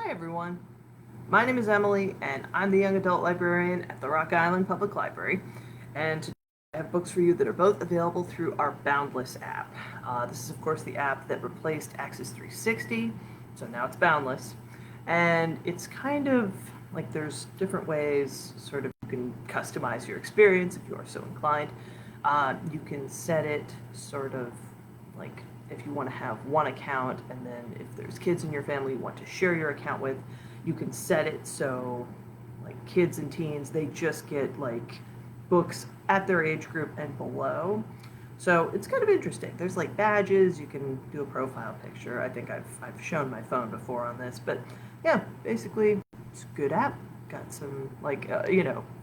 Hi everyone, my name is Emily and I'm the young adult librarian at the Rock Island Public Library, and today I have books for you that are both available through our Boundless app. This is of course the app that replaced Access 360, so now it's Boundless, and it's kind of like there's different ways sort of you can customize your experience if you are so inclined. You can set it sort of like if you want to have one account, and then if there's kids in your family you want to share your account with, you can set it so like kids and teens, they just get like books at their age group and below. So it's kind of interesting. There's like badges, you can do a profile picture. I think I've shown my phone before on this, but yeah, basically it's a good app. Got some like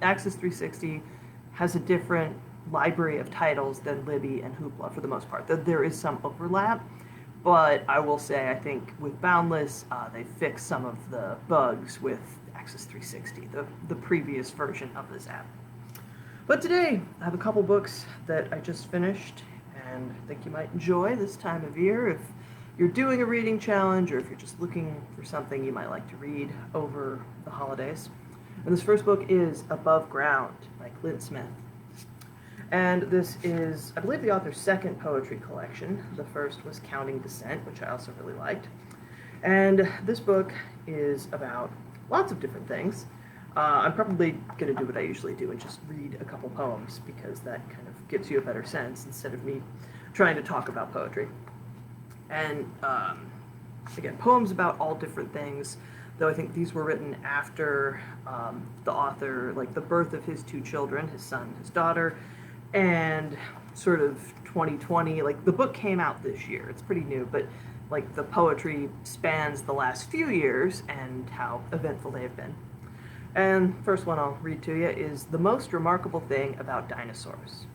Access 360 has a different library of titles than Libby and Hoopla for the most part. There is some overlap, but I will say I think with Boundless, they fixed some of the bugs with Access 360, the previous version of this app. But today, I have a couple books that I just finished and I think you might enjoy this time of year if you're doing a reading challenge or if you're just looking for something you might like to read over the holidays. And this first book is Above Ground by Clint Smith. And this is, I believe, the author's second poetry collection. The first was Counting Descent, which I also really liked. And this book is about lots of different things. I'm probably going to do what I usually do and just read a couple poems because that kind of gives you a better sense instead of me trying to talk about poetry. And again, poems about all different things, though I think these were written after the author, like the birth of his two children, his son and his daughter, and sort of 2020, like the book came out this year, it's pretty new, but like the poetry spans the last few years and how eventful they have been. And first one I'll read to you is The Most Remarkable Thing About Dinosaurs.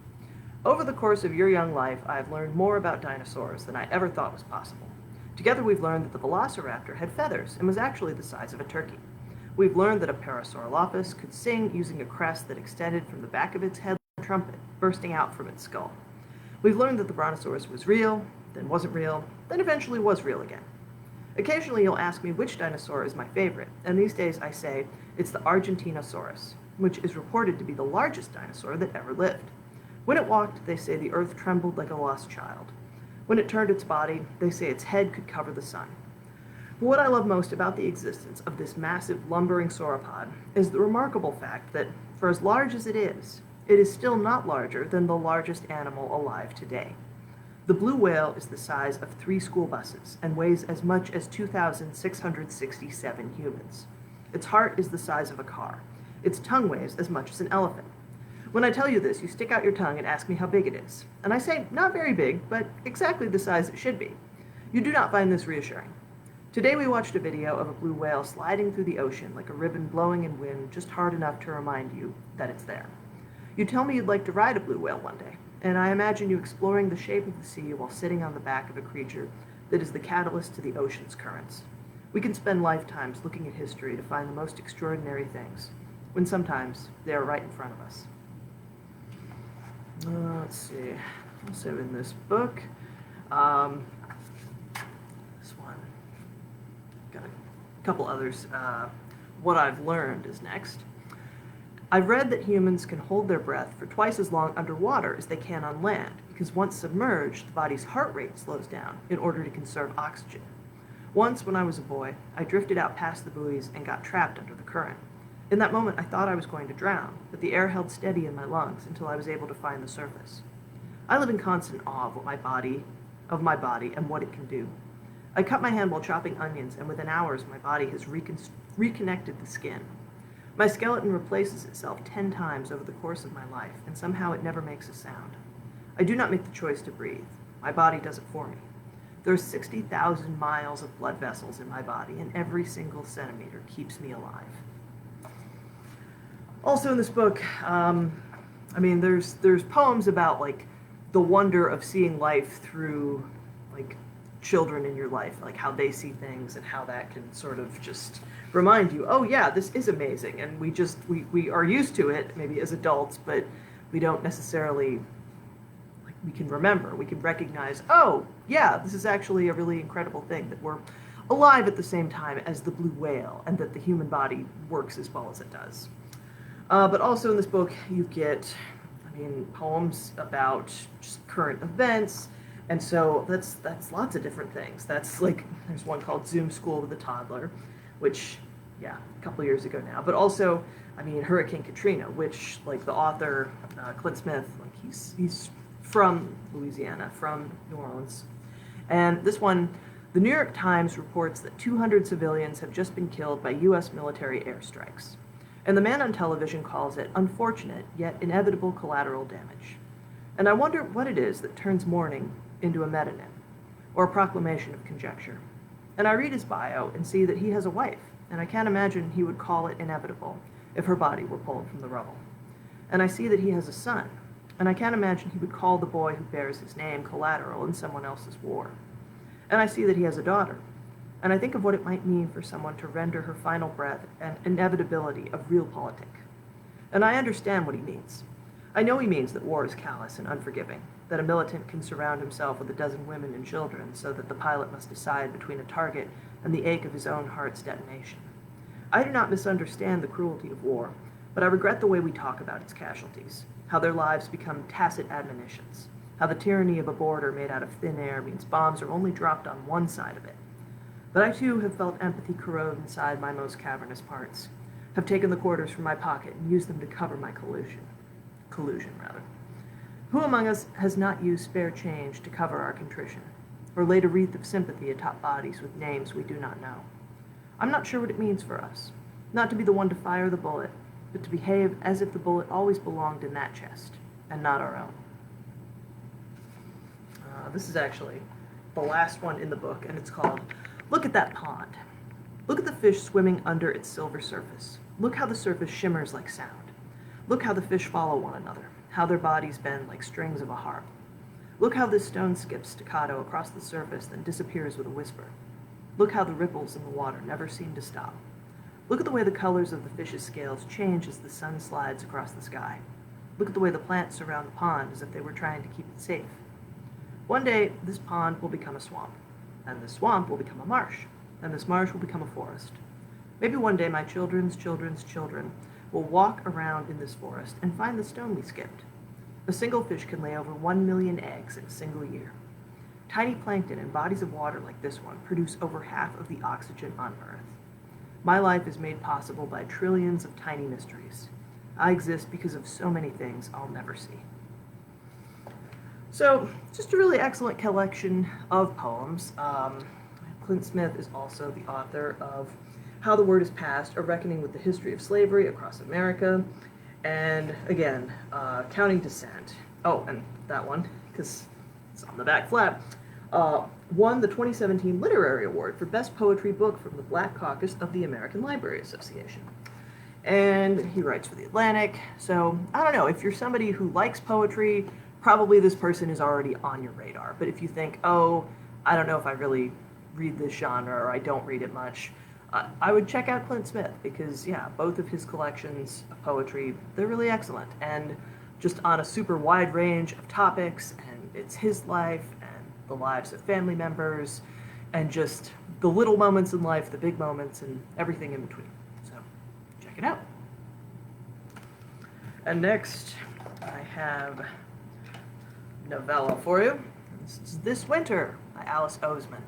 Over the course of your young life, I have learned more about dinosaurs than I ever thought was possible. Together we've learned that the velociraptor had feathers and was actually the size of a turkey. We've learned that a Parasaurolophus could sing using a crest that extended from the back of its head like a trumpet, bursting out from its skull. We've learned that the Brontosaurus was real, then wasn't real, then eventually was real again. Occasionally you'll ask me which dinosaur is my favorite, and these days I say it's the Argentinosaurus, which is reported to be the largest dinosaur that ever lived. When it walked, they say the earth trembled like a lost child. When it turned its body, they say its head could cover the sun. But what I love most about the existence of this massive lumbering sauropod is the remarkable fact that, for as large as it is still not larger than the largest animal alive today. The blue whale is the size of 3 school buses and weighs as much as 2,667 humans. Its heart is the size of a car. Its tongue weighs as much as an elephant. When I tell you this, you stick out your tongue and ask me how big it is. And I say, not very big, but exactly the size it should be. You do not find this reassuring. Today we watched a video of a blue whale sliding through the ocean like a ribbon blowing in wind just hard enough to remind you that it's there. You tell me you'd like to ride a blue whale one day, and I imagine you exploring the shape of the sea while sitting on the back of a creature that is the catalyst to the ocean's currents. We can spend lifetimes looking at history to find the most extraordinary things, when sometimes they are right in front of us. Let's see, also in this book, this one, got a couple others. What I've Learned is next. I've read that humans can hold their breath for twice as long underwater as they can on land, because once submerged, the body's heart rate slows down in order to conserve oxygen. Once, when I was a boy, I drifted out past the buoys and got trapped under the current. In that moment, I thought I was going to drown, but the air held steady in my lungs until I was able to find the surface. I live in constant awe of my body and what it can do. I cut my hand while chopping onions, and within hours, my body has reconnected the skin. My skeleton replaces itself 10 times over the course of my life, and somehow it never makes a sound. I do not make the choice to breathe. My body does it for me. There are 60,000 miles of blood vessels in my body, and every single centimeter keeps me alive. Also in this book, there's poems about like the wonder of seeing life through like children in your life, like how they see things and how that can sort of just remind you, oh yeah, this is amazing, and we are used to it maybe as adults, but we don't necessarily we can remember, we can recognize, oh yeah, this is actually a really incredible thing that we're alive at the same time as the blue whale, and that the human body works as well as it does. But also in this book, you get, poems about just current events, and so that's lots of different things. That's like, there's one called Zoom School with a Toddler, which, yeah, a couple years ago now. But also, Hurricane Katrina, which, like, the author, Clint Smith, like, he's from Louisiana, from New Orleans. And this one, the New York Times reports that 200 civilians have just been killed by U.S. military airstrikes. And the man on television calls it unfortunate, yet inevitable collateral damage. And I wonder what it is that turns mourning into a metonym, or a proclamation of conjecture. And I read his bio and see that he has a wife, and I can't imagine he would call it inevitable if her body were pulled from the rubble. And I see that he has a son, and I can't imagine he would call the boy who bears his name collateral in someone else's war. And I see that he has a daughter, and I think of what it might mean for someone to render her final breath an inevitability of realpolitik. And I understand what he means. I know he means that war is callous and unforgiving, that a militant can surround himself with a dozen women and children so that the pilot must decide between a target and the ache of his own heart's detonation. I do not misunderstand the cruelty of war, but I regret the way we talk about its casualties, how their lives become tacit admonitions, how the tyranny of a border made out of thin air means bombs are only dropped on one side of it. But I too have felt empathy corrode inside my most cavernous parts, have taken the quarters from my pocket and used them to cover my collusion. Who among us has not used spare change to cover our contrition, or laid a wreath of sympathy atop bodies with names we do not know? I'm not sure what it means for us, not to be the one to fire the bullet, but to behave as if the bullet always belonged in that chest, and not our own. This is actually the last one in the book, and it's called Look at That Pond. Look at the fish swimming under its silver surface. Look how the surface shimmers like sound. Look how the fish follow one another, how their bodies bend like strings of a harp. Look how this stone skips staccato across the surface, then disappears with a whisper. Look how the ripples in the water never seem to stop. Look at the way the colors of the fish's scales change as the sun slides across the sky. Look at the way the plants surround the pond as if they were trying to keep it safe. One day, this pond will become a swamp, and this swamp will become a marsh, and this marsh will become a forest. Maybe one day my children's children's children will walk around in this forest and find the stone we skipped. A single fish can lay over 1 million eggs in a single year. Tiny plankton and bodies of water like this one produce over half of the oxygen on Earth. My life is made possible by trillions of tiny mysteries. I exist because of so many things I'll never see. So, just a really excellent collection of poems. Clint Smith is also the author of How the Word is Passed, A Reckoning with the History of Slavery Across America, and again, Counting Descent. Oh, and that one, because it's on the back flap, won the 2017 Literary Award for Best Poetry Book from the Black Caucus of the American Library Association. And he writes for The Atlantic, so I don't know, if you're somebody who likes poetry, probably this person is already on your radar. But if you think, oh, I don't know if I really read this genre or I don't read it much, I would check out Clint Smith because, yeah, both of his collections of poetry, they're really excellent. And just on a super wide range of topics, and it's his life and the lives of family members and just the little moments in life, the big moments, and everything in between. So check it out. And next, I have novella for you. This is This Winter by Alice Oseman.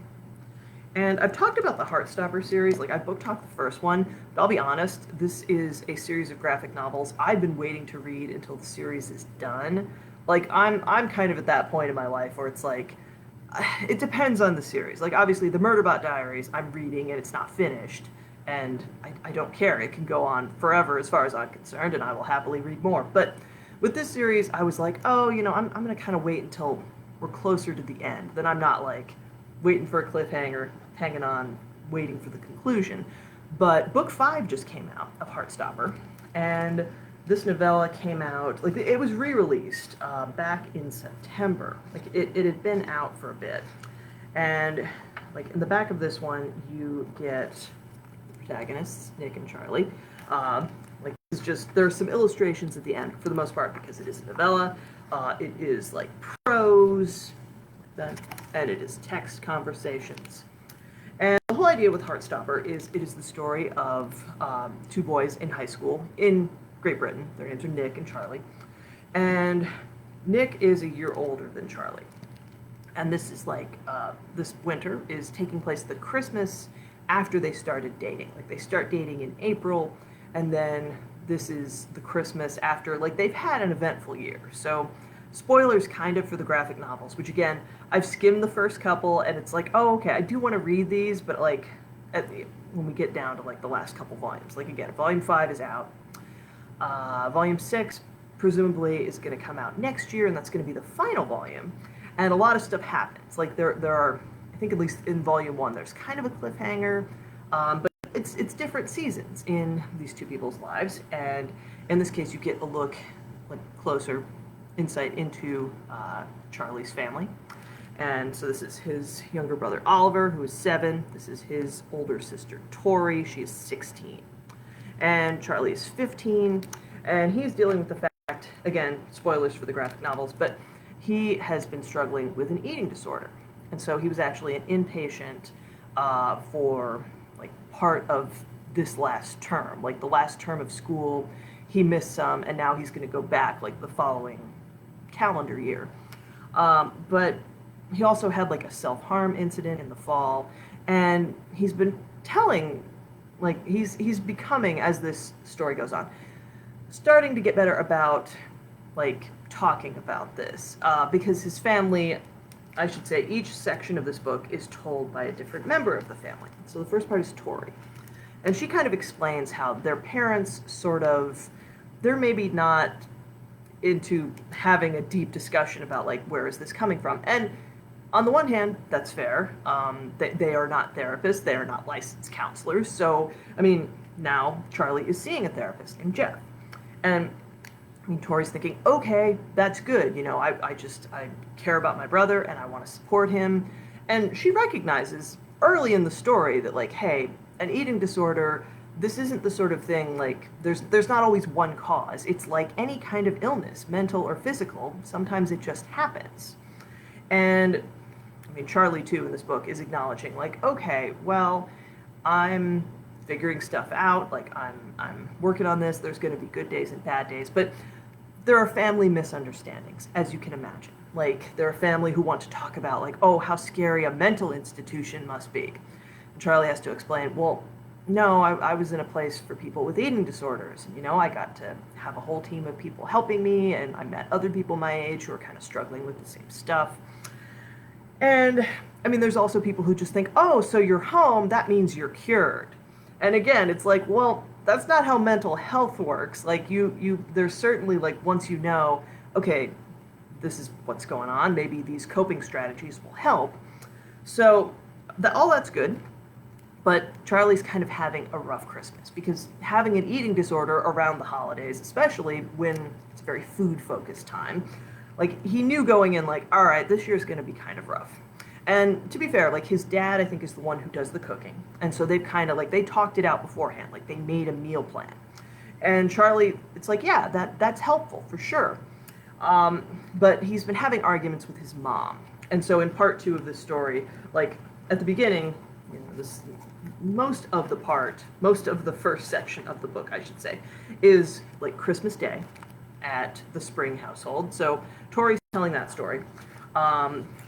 And I've talked about the Heartstopper series, like I book talked the first one, but I'll be honest, this is a series of graphic novels I've been waiting to read until the series is done. Like I'm kind of at that point in my life where it's like, it depends on the series. Like obviously the Murderbot Diaries I'm reading and it's not finished, and I don't care, it can go on forever as far as I'm concerned, and I will happily read more. But with this series, I was like, oh, you know, I'm going to kind of wait until we're closer to the end. Then I'm not, like, waiting for a cliffhanger, hanging on, waiting for the conclusion. But book 5 just came out of Heartstopper, and this novella came out, like, it was re-released back in September. Like, it had been out for a bit. And, like, in the back of this one, you get the protagonists, Nick and Charlie. Like, it's just, there are some illustrations at the end, for the most part, because it is a novella. It is, like, prose, and it is text conversations. And the whole idea idea with Heartstopper is it is the story of two boys in high school in Great Britain. Their names are Nick and Charlie. And Nick is a year older than Charlie. And this is like, this winter is taking place the Christmas after they started dating. Like, they start dating in April, and then this is the Christmas after, like, they've had an eventful year. So, spoilers kind of for the graphic novels, which again, I've skimmed the first couple, and it's like, oh, okay, I do want to read these, but like, when we get down to like the last couple volumes, like again, volume 5 is out. Volume 6 presumably is going to come out next year, and that's going to be the final volume. And a lot of stuff happens. Like, there are, I think at least in volume 1, there's kind of a cliffhanger, but it's different seasons in these two people's lives, and in this case, you get a look, like, closer insight into Charlie's family. And so this is his younger brother Oliver, who is 7. This is his older sister Tori. She is 16. And Charlie is 15, and he's dealing with the fact, again, spoilers for the graphic novels, but he has been struggling with an eating disorder. And so he was actually an inpatient for like part of this last term. Like, the last term of school, he missed some, and now he's going to go back like the following calendar year. But he also had like a self-harm incident in the fall, and he's been telling, like, he's becoming, as this story goes on, starting to get better about like talking about this, because his family, I should say, each section of this book is told by a different member of the family. So the first part is Tori, and she kind of explains how their parents sort of, they're maybe not into having a deep discussion about like, where is this coming from. And on the one hand, that's fair. They are not therapists, they are not licensed counselors. So, I mean, now Charlie is seeing a therapist named Jeff. And I mean, Tori's thinking, okay, that's good. You know, I care about my brother and I want to support him. And she recognizes early in the story that, like, hey, an eating disorder, this isn't the sort of thing, like, there's not always one cause. It's like any kind of illness, mental or physical. Sometimes it just happens. And I mean, Charlie, too, in this book is acknowledging, like, okay, well, I'm figuring stuff out, like, I'm working on this, there's going to be good days and bad days, but there are family misunderstandings, as you can imagine. Like, there are family who want to talk about, like, oh, how scary a mental institution must be. And Charlie has to explain, well, no, I was in a place for people with eating disorders, and, you know, I got to have a whole team of people helping me, and I met other people my age who are kind of struggling with the same stuff. And, I mean, there's also people who just think, oh, so you're home, that means you're cured. And again, it's like, well, that's not how mental health works. Like, there's certainly, like, once you know, okay, this is what's going on, maybe these coping strategies will help. So, all that's good, but Charlie's kind of having a rough Christmas, because having an eating disorder around the holidays, especially when it's a very food-focused time, like, he knew going in, like, all right, this year's going to be kind of rough. And to be fair, like, his dad, I think, is the one who does the cooking. And so they've kind of, like, they talked it out beforehand. Like, they made a meal plan. And Charlie, it's like, yeah, that's helpful, for sure. But he's been having arguments with his mom. And so in part 2 of this story, like, at the beginning, you know, most of the first section of the book, I should say, is, like, Christmas Day at the Spring household. So Tori's telling that story.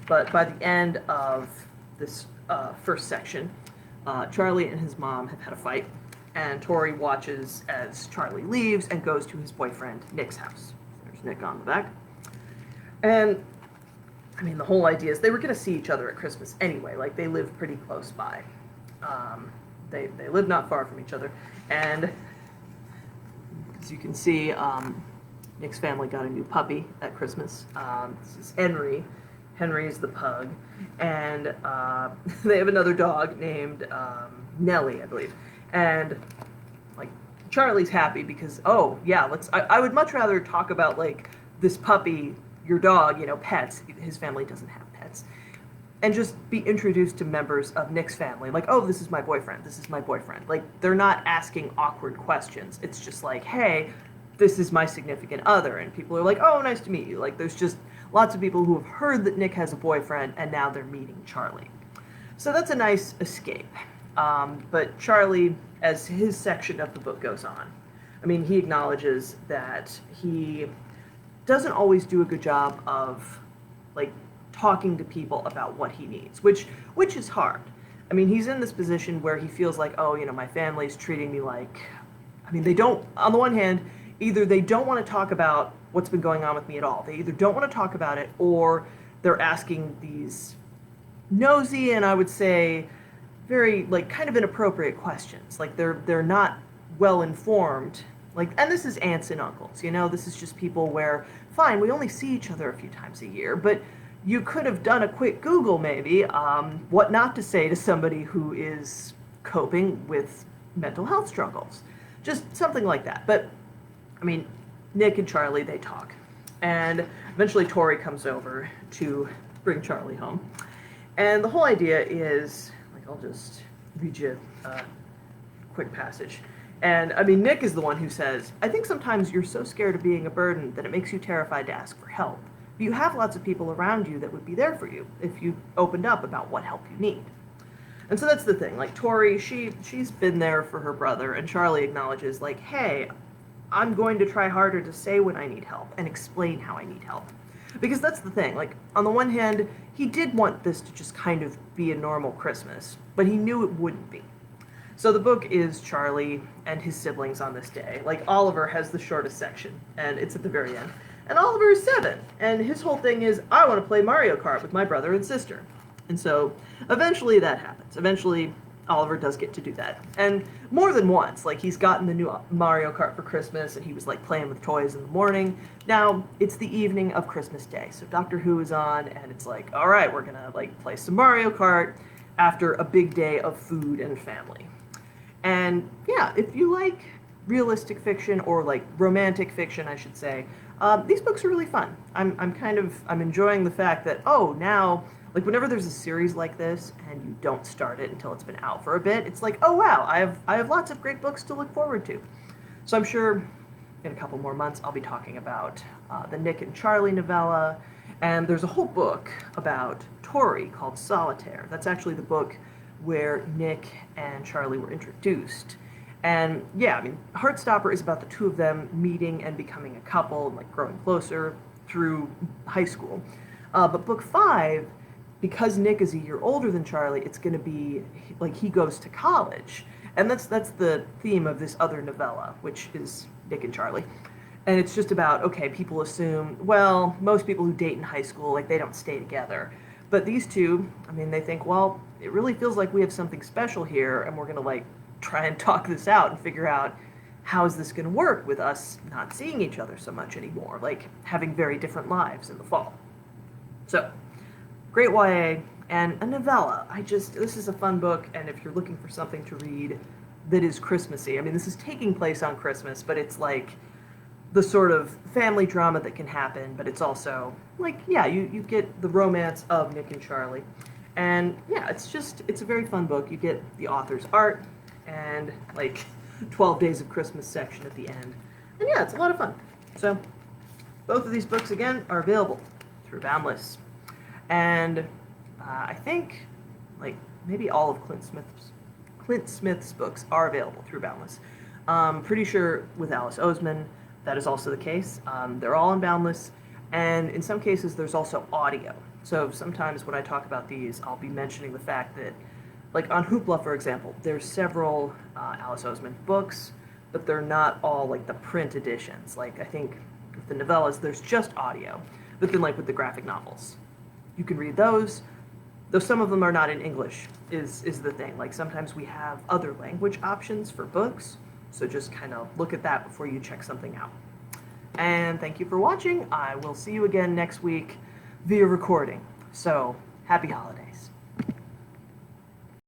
But by the end of this first section, Charlie and his mom have had a fight, and Tori watches as Charlie leaves and goes to his boyfriend Nick's house. There's Nick on the back. And, I mean, the whole idea is they were going to see each other at Christmas anyway. Like, they live pretty close by. They live not far from each other. And, as you can see, Nick's family got a new puppy at Christmas. This is Henry. Henry is the pug. And they have another dog named Nellie, I believe. And, like, Charlie's happy because, oh, yeah, I would much rather talk about, like, this puppy, your dog, you know, pets. His family doesn't have pets. And just be introduced to members of Nick's family. Like, oh, this is my boyfriend. This is my boyfriend. Like, they're not asking awkward questions. It's just like, hey, this is my significant other. And people are like, oh, nice to meet you. Like, there's just lots of people who have heard that Nick has a boyfriend, and now they're meeting Charlie. So that's a nice escape. But Charlie, as his section of the book goes on, I mean, he acknowledges that he doesn't always do a good job of like talking to people about what he needs, which is hard. I mean, he's in this position where he feels like, oh, you know, my family's treating me like, I mean, they don't, on the one hand, either they don't want to talk about what's been going on with me at all. They either don't want to talk about it, or they're asking these nosy and I would say very like kind of inappropriate questions. Like they're not well informed. Like, and this is aunts and uncles, you know, this is just people where, fine, we only see each other a few times a year, but you could have done a quick Google maybe, what not to say to somebody who is coping with mental health struggles. Just something like that. But, I mean, Nick and Charlie, they talk. And eventually Tori comes over to bring Charlie home. And the whole idea is, like, I'll just read you a quick passage. And, I mean, Nick is the one who says, I think sometimes you're so scared of being a burden that it makes you terrified to ask for help. But you have lots of people around you that would be there for you if you opened up about what help you need. And so that's the thing. Like, Tori, she's been there for her brother, and Charlie acknowledges, like, hey, I'm going to try harder to say when I need help and explain how I need help. Because that's the thing. Like, on the one hand, he did want this to just kind of be a normal Christmas, but he knew it wouldn't be. So the book is Charlie and his siblings on this day. Like, Oliver has the shortest section, and it's at the very end. And Oliver is 7, and his whole thing is, I want to play Mario Kart with my brother and sister. And so, eventually that happens. Eventually, Oliver does get to do that. And more than once, like, he's gotten the new Mario Kart for Christmas, and he was, like, playing with toys in the morning. Now, it's the evening of Christmas Day, so Doctor Who is on, and it's like, all right, we're gonna, like, play some Mario Kart after a big day of food and family. And, yeah, if you like realistic fiction, or, like, romantic fiction, I should say, these books are really fun. I'm enjoying the fact that, oh, now, like, whenever there's a series like this and you don't start it until it's been out for a bit, it's like, oh wow, I have lots of great books to look forward to. So I'm sure in a couple more months I'll be talking about the Nick and Charlie novella, and there's a whole book about Tori called Solitaire. That's actually the book where Nick and Charlie were introduced. And yeah, I mean, Heartstopper is about the two of them meeting and becoming a couple and like growing closer through high school. But book 5, because Nick is a year older than Charlie, it's going to be like he goes to college. And that's the theme of this other novella, which is Nick and Charlie. And it's just about, okay, people assume, well, most people who date in high school, like, they don't stay together. But these two, I mean, they think, well, it really feels like we have something special here, and we're going to, like, try and talk this out and figure out how is this going to work with us not seeing each other so much anymore, like having very different lives in the fall. So, great YA and a novella. This is a fun book, and if you're looking for something to read that is Christmassy, I mean, this is taking place on Christmas, but it's like the sort of family drama that can happen, but it's also like, yeah, you get the romance of Nick and Charlie. And yeah, it's a very fun book. You get the author's art, and like 12 Days of Christmas section at the end. And yeah, it's a lot of fun. So both of these books, again, are available through Boundless. And I think like maybe all of Clint Smith's books are available through Boundless. Pretty sure with Alice Oseman, that is also the case. They're all in Boundless, and in some cases there's also audio. So sometimes when I talk about these, I'll be mentioning the fact that, like on Hoopla, for example, there's several Alice Oseman books, but they're not all like the print editions. Like I think with the novellas, there's just audio. But then like with the graphic novels, you can read those, though some of them are not in English, is the thing. Like sometimes we have other language options for books, so just kind of look at that before you check something out. And thank you for watching. I will see you again next week via recording. So, happy holidays.